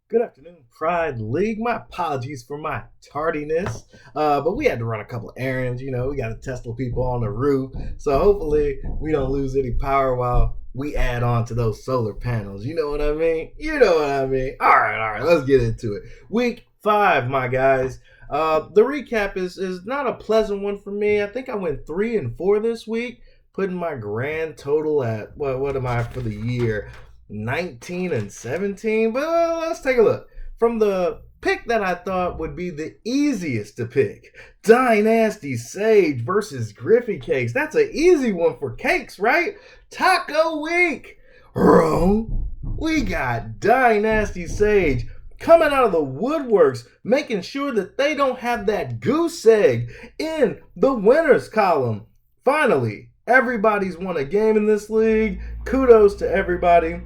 Good afternoon, Pride League. My apologies for my tardiness, but we had to run a couple errands. We got to Tesla people on the roof, so hopefully we don't lose any power while we add on to those solar panels. You know what I mean? You know what I mean? All right, let's get into it. Week 5, my guys. The recap is not a pleasant one for me. I think I went 3-4 this week, putting my grand total at what am I for the year? 19-17, but let's take a look. From the pick that I thought would be the easiest to pick, Dynasty Sage versus Griffey Cakes. That's an easy one for Cakes, right? Taco Week. Wrong. We got Dynasty Sage coming out of the woodworks, making sure that they don't have that goose egg in the winners column. Finally, everybody's won a game in this league. Kudos to everybody.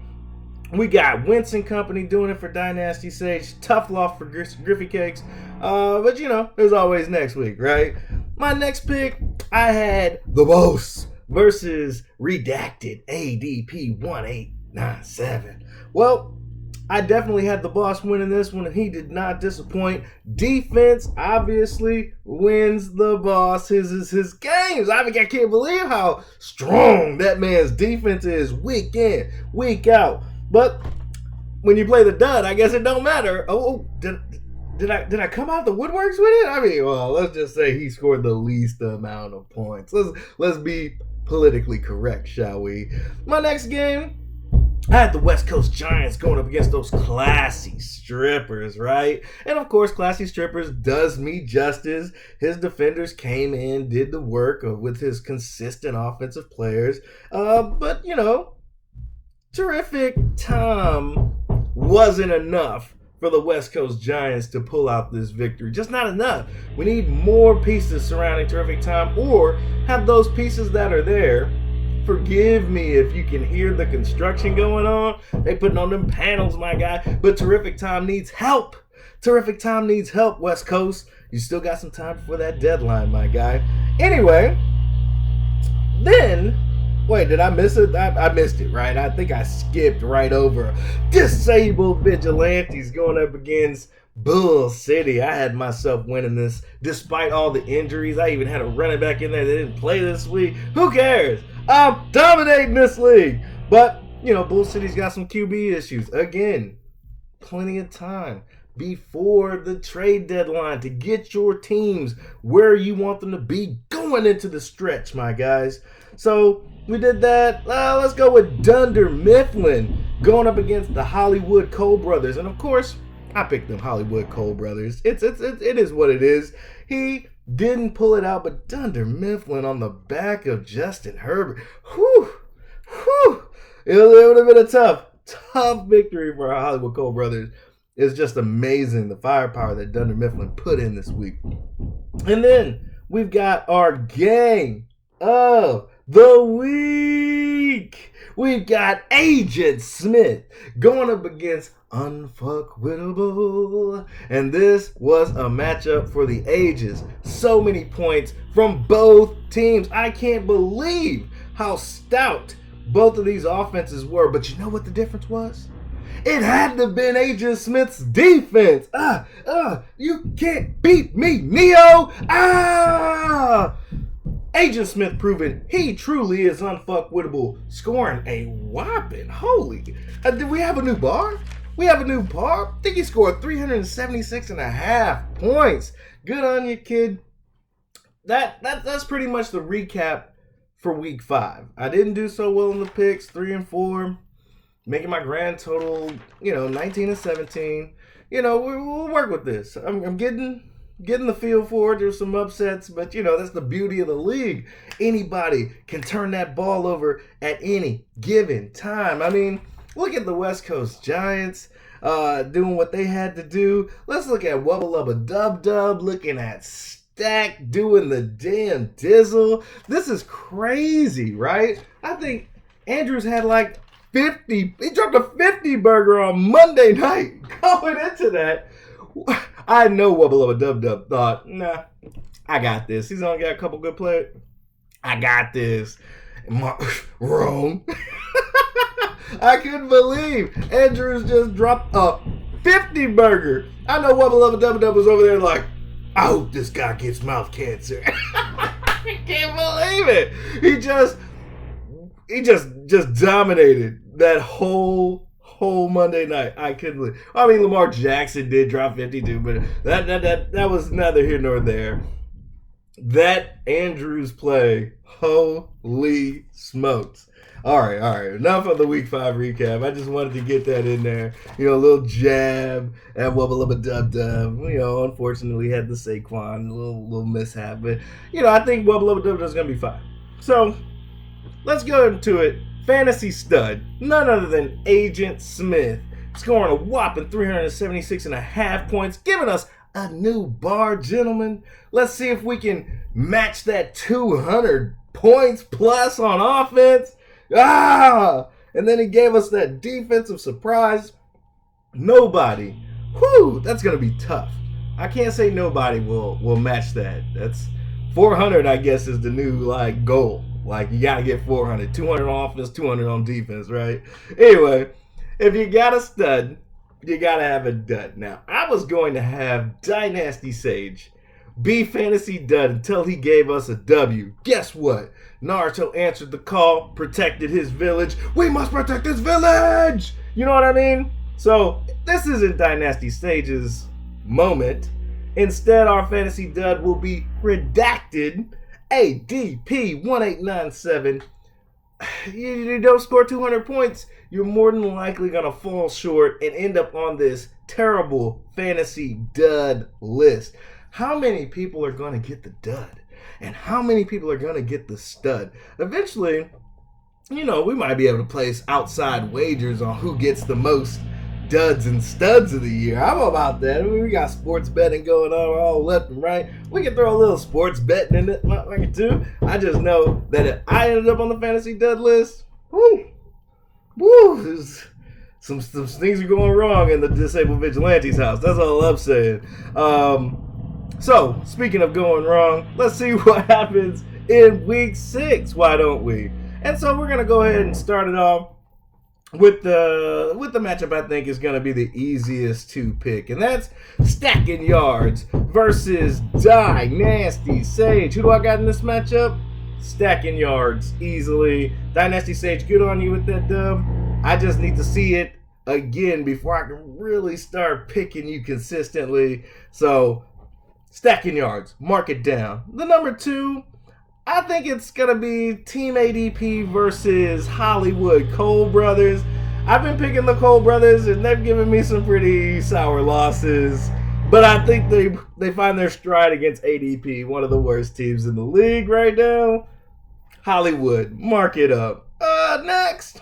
We got Winston Company doing it for Dynasty Sage. Tough loss for Griffey Cakes. But there's always next week, right? My next pick, I had The Boss versus Redacted ADP 1897. Well, I definitely had The Boss winning this one, and he did not disappoint. Defense obviously wins The Boss his games. I can't believe how strong that man's defense is week in, week out. But when you play the dud, I guess it don't matter. Did I come out the woodworks with it? I mean, well, let's just say he scored the least amount of points. Let's be politically correct, shall we? My next game, I had the West Coast Giants going up against those classy strippers, right? And of course, classy strippers does me justice. His defenders came in, did the work with his consistent offensive players. But Terrific Tom wasn't enough for the West Coast Giants to pull out this victory. Just not enough. We need more pieces surrounding Terrific Tom, or have those pieces that are there. Forgive me if you can hear the construction going on. They putting on them panels, my guy. But Terrific Tom needs help. Terrific Tom needs help, West Coast. You still got some time before that deadline, my guy. Anyway, then... Wait, did I miss it? I missed it, right? I think I skipped right over Disabled Vigilantes going up against Bull City. I had myself winning this despite all the injuries. I even had a running back in there that didn't play this week. Who cares? I'm dominating this league. But, Bull City's got some QB issues. Again, plenty of time before the trade deadline to get your teams where you want them to be going into the stretch, my guys. So we did that. Let's go with Dunder Mifflin going up against the Hollywood Cole Brothers. And of course, I picked them Hollywood Cole Brothers. It is what it is. He didn't pull it out, but Dunder Mifflin on the back of Justin Herbert. Whew. It would have been a tough victory for our Hollywood Cole Brothers. It's just amazing the firepower that Dunder Mifflin put in this week. And then we've got our game of the week. We've got Agent Smith going up against Unfuckwittable. And this was a matchup for the ages. So many points from both teams. I can't believe how stout both of these offenses were. But you know what the difference was? It had to have been Agent Smith's defense. You can't beat me, Neo. Agent Smith proving he truly is unfuckwittable, scoring a whopping, holy. Did we have a new bar? We have a new bar? I think he scored 376.5 points. Good on you, kid. That's pretty much the recap for week 5. I didn't do so well in the picks, 3-4. Making my grand total, 19-17. We'll work with this. I'm getting the feel for it. There's some upsets, but that's the beauty of the league. Anybody can turn that ball over at any given time. I mean, look at the West Coast Giants doing what they had to do. Let's look at Wubba Lubba Dub Dub looking at Stack doing the damn dizzle. This is crazy, right? I think Andrews had like 50. He dropped a 50 burger on Monday night. Going into that, I know Wubba Lubba Dub Dub thought, nah, I got this. He's only got a couple good players. I got this. Wrong. I couldn't believe Andrews just dropped a 50 burger. I know Wubba Lubba Dubba Dub was over there like, I hope this guy gets mouth cancer. I can't believe it. He just dominated that whole Monday night. I couldn't believe. I mean, Lamar Jackson did drop 52, but that was neither here nor there. That Andrews play, holy smokes. All right. Enough of the Week 5 recap. I just wanted to get that in there. A little jab at Wubba Lubba Dub Dub. Unfortunately had the Saquon, a little mishap. But, I think Wubba Lubba Dub Dub is going to be fine. So, let's go into it. Fantasy stud, none other than Agent Smith, scoring a whopping 376.5 points, giving us a new bar, gentlemen. Let's see if we can match that 200 points plus on offense. And then he gave us that defensive surprise. Nobody. That's going to be tough. I can't say nobody will match that. That's 400, I guess, is the new goal. You got to get 400. 200 on offense, 200 on defense, right? Anyway, if you got a stud, you got to have a dud. Now, I was going to have Dynasty Sage be fantasy dud until he gave us a W. Guess what? Naruto answered the call, protected his village. We must protect this village! You know what I mean? So, this isn't Dynasty Sage's moment. Instead, our fantasy dud will be redacted ADP 1897. You don't score 200 points, you're more than likely going to fall short and end up on this terrible fantasy dud list. How many people are going to get the dud? And how many people are going to get the stud? Eventually, we might be able to place outside wagers on who gets the most duds and studs of the year. I'm about that. We got sports betting going on all left and right. We can throw a little sports betting in it too. I just know that if I ended up on the fantasy dud list, some things are going wrong in the Disabled Vigilantes house. That's all I'm saying. So, speaking of going wrong, let's see what happens in Week 6. Why don't we? And so we're going to go ahead and start it off with the matchup I think is going to be the easiest to pick, and that's Stacking Yards versus Dynasty Sage. Who do I got in this matchup? Stacking Yards, easily. Dynasty Sage, good on you with that dub. I just need to see it again before I can really start picking you consistently. So, Stacking Yards, mark it down. The number 2, I think it's going to be Team ADP versus Hollywood Cole Brothers. I've been picking the Cole Brothers, and they've given me some pretty sour losses. But I think they find their stride against ADP, one of the worst teams in the league right now. Hollywood, mark it up. Next,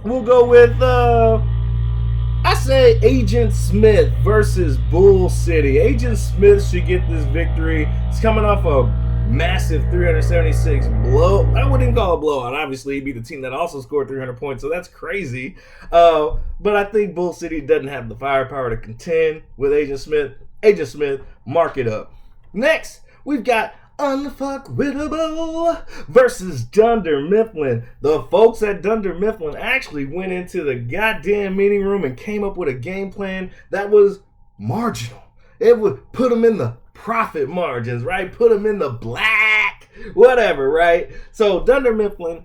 we'll go with, I say Agent Smith versus Bull City. Agent Smith should get this victory. He's coming off a massive 376 blow. I wouldn't even call it a blowout. Obviously, he'd be the team that also scored 300 points, so that's crazy. But I think Bull City doesn't have the firepower to contend with Agent Smith. Agent Smith, mark it up. Next, we've got Unfuckwittable versus Dunder Mifflin. The folks at Dunder Mifflin actually went into the goddamn meeting room and came up with a game plan that was marginal. It would put them in the profit margins, right? Put them in the black, whatever, right? So Dunder Mifflin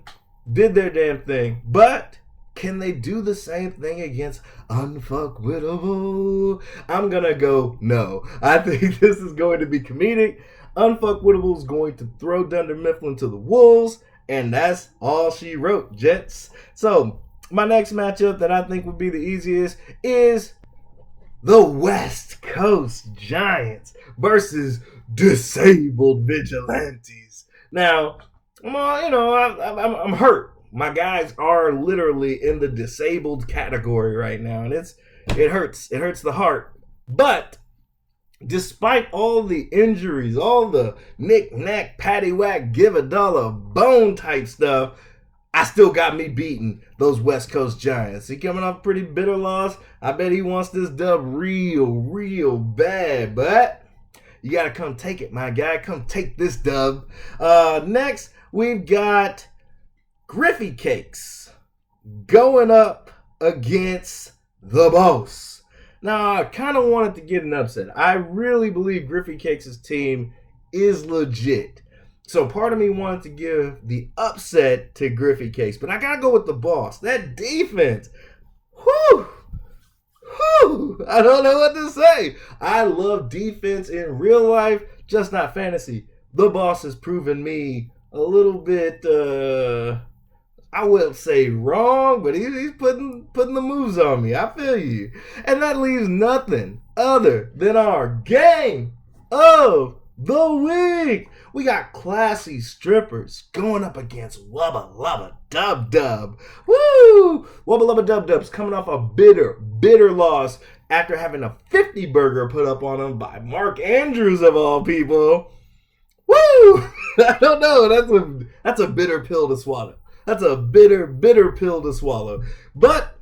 did their damn thing, but can they do the same thing against Unfuckwittable? I'm gonna go no. I think this is going to be comedic. Unfuckwittable is going to throw Dunder Mifflin to the wolves, and that's all she wrote, Jets. So my next matchup that I think would be the easiest is the West Coast Giants versus Disabled Vigilantes. Now, I'm hurt. My guys are literally in the disabled category right now, and it hurts. It hurts the heart. But despite all the injuries, all the knick-knack, paddywhack, give a dollar, bone type stuff, I still got me beating those West Coast Giants. He coming off a pretty bitter loss. I bet he wants this dub real bad. But you got to come take it, my guy. Come take this dub. Next, we've got Griffey Cakes going up against the boss. Now, I kind of wanted to get an upset. I really believe Griffey Cakes' team is legit. So part of me wanted to give the upset to Griffey Cakes, but I got to go with the boss. That defense. Whew. Whew. I don't know what to say. I love defense in real life, just not fantasy. The boss has proven me a little bit, I wouldn't say wrong, but he's putting the moves on me. I feel you. And that leaves nothing other than our game of the week. We got Classy Strippers going up against Wubba Lubba Dub Dub. Woo! Wubba Lubba Dub Dub's coming off a bitter loss after having a 50 burger put up on him by Mark Andrews of all people. Woo! I don't know. That's a bitter pill to swallow. That's a bitter pill to swallow. But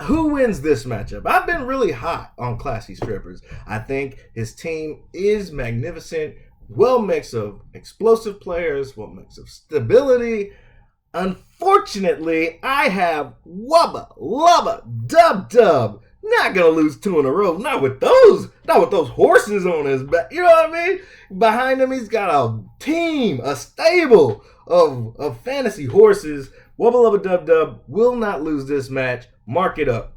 who wins this matchup? I've been really hot on Classy Strippers. I think his team is magnificent. Well mix of explosive players, well mix of stability. Unfortunately, I have Wubba Lubba Dub Dub. Not gonna lose 2 in a row. Not with those horses on his back. You know what I mean? Behind him, he's got a team, a stable of fantasy horses. Wubba Lubba Dub Dub will not lose this match. Mark it up.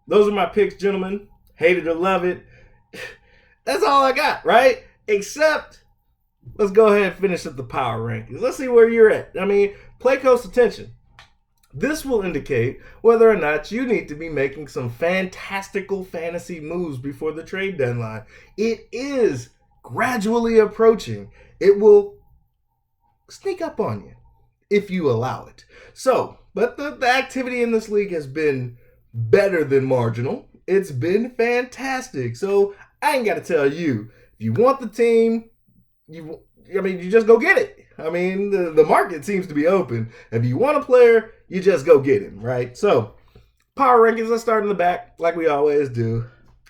Those are my picks, gentlemen. Hate it or love it. That's all I got, right? Except, let's go ahead and finish up the power rankings. Let's see where you're at. I mean, play close attention. This will indicate whether or not you need to be making some fantastical fantasy moves before the trade deadline. It is gradually approaching. It will sneak up on you if you allow it. So, but the activity in this league has been better than marginal. It's been fantastic. So I ain't got to tell you, if you want the team, you just go get it. I mean, the market seems to be open. If you want a player, you just go get him, right? So, power rankings, let's start in the back like we always do.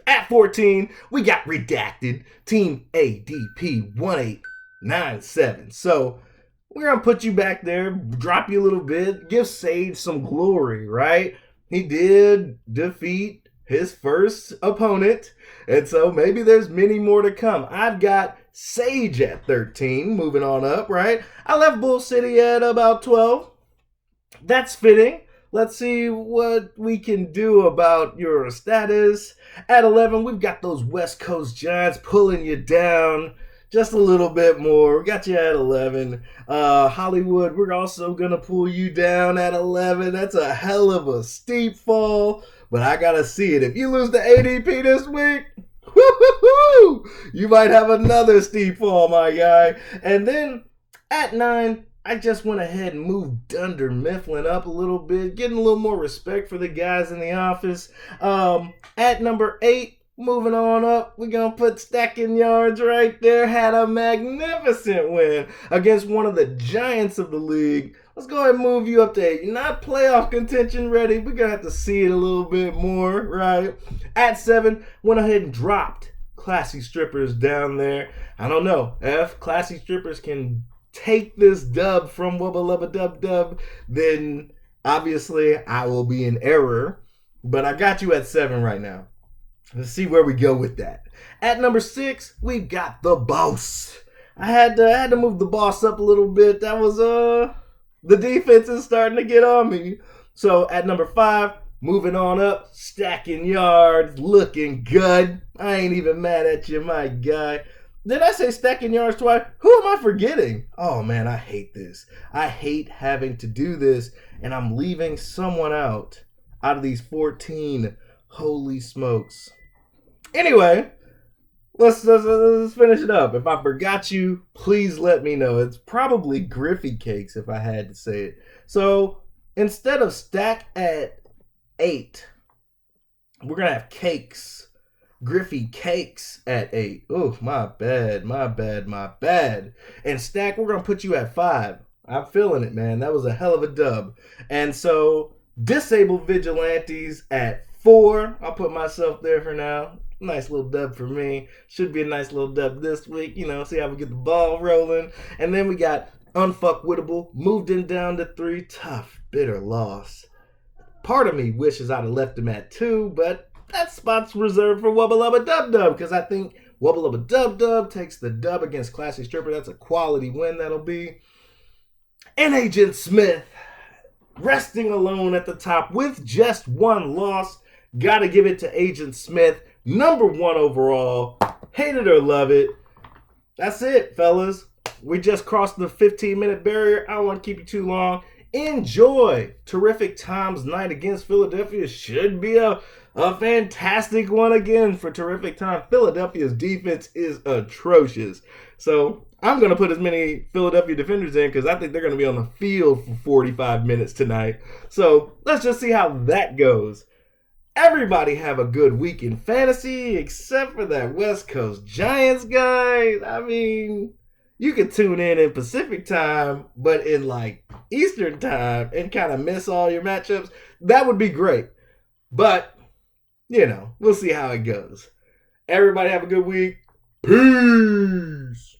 At 14, we got Redacted, Team ADP 1897. So, we're going to put you back there, drop you a little bit, give Sage some glory, right? He did defeat his first opponent, and so maybe there's many more to come. I've got Sage at 13, moving on up, right? I left Bull City at about 12. That's fitting. Let's see what we can do about your status. At 11, we've got those West Coast Giants pulling you down just a little bit more. We got you at 11. Hollywood, we're also going to pull you down at 11. That's a hell of a steep fall, but I got to see it. If you lose the ADP this week, woo-hoo-hoo, you might have another steep fall, my guy. And then at 9, I just went ahead and moved Dunder Mifflin up a little bit, getting a little more respect for the guys in the office. At number 8, moving on up, we're going to put Stacking Yards right there. Had a magnificent win against one of the giants of the league. Let's go ahead and move you up to 8. You're not playoff contention ready. We're going to have to see it a little bit more, right? At 7, went ahead and dropped Classy Strippers down there. I don't know. If Classy Strippers can take this dub from Wubba Lubba Dub Dub, then obviously I will be in error. But I got you at 7 right now. Let's see where we go with that. At number 6, we've got the boss. I had to move the boss up a little bit. That was the defense is starting to get on me. So at number 5, moving on up, Stacking Yards, looking good. I ain't even mad at you, my guy. Did I say Stacking Yards twice? Who am I forgetting? Oh man, I hate this. I hate having to do this, and I'm leaving someone out of these 14. Holy smokes. Anyway, let's finish it up. If I forgot you, please let me know. It's probably Griffey Cakes if I had to say it. So instead of Stack at 8, we're going to have Cakes. Griffey Cakes at 8. Oh, my bad. And Stack, we're going to put you at 5. I'm feeling it, man. That was a hell of a dub. And so, Disabled Vigilantes at 4. I'll put myself there for now. Nice little dub for me. Should be a nice little dub this week. You know, see how we get the ball rolling. And then we got Unfuckwittable. Moved him down to 3. Tough, bitter loss. Part of me wishes I'd have left him at 2, but that spot's reserved for Wubba Lubba Dub Dub because I think Wubba Lubba Dub Dub takes the dub against Classic Stripper. That's a quality win that'll be. And Agent Smith, resting alone at the top with just one loss. Gotta give it to Agent Smith. Number 1 overall. Hate it or love it. That's it, fellas. We just crossed the 15-minute barrier. I don't want to keep you too long. Enjoy Terrific Times night against Philadelphia. Should be a fantastic one again for Terrific Time. Philadelphia's defense is atrocious. So I'm going to put as many Philadelphia defenders in because I think they're going to be on the field for 45 minutes tonight. So let's just see how that goes. Everybody have a good week in fantasy except for that West Coast Giants, guys. I mean, you can tune in Pacific time, but in like Eastern time and kind of miss all your matchups. That would be great. But, you know, we'll see how it goes. Everybody have a good week. Peace.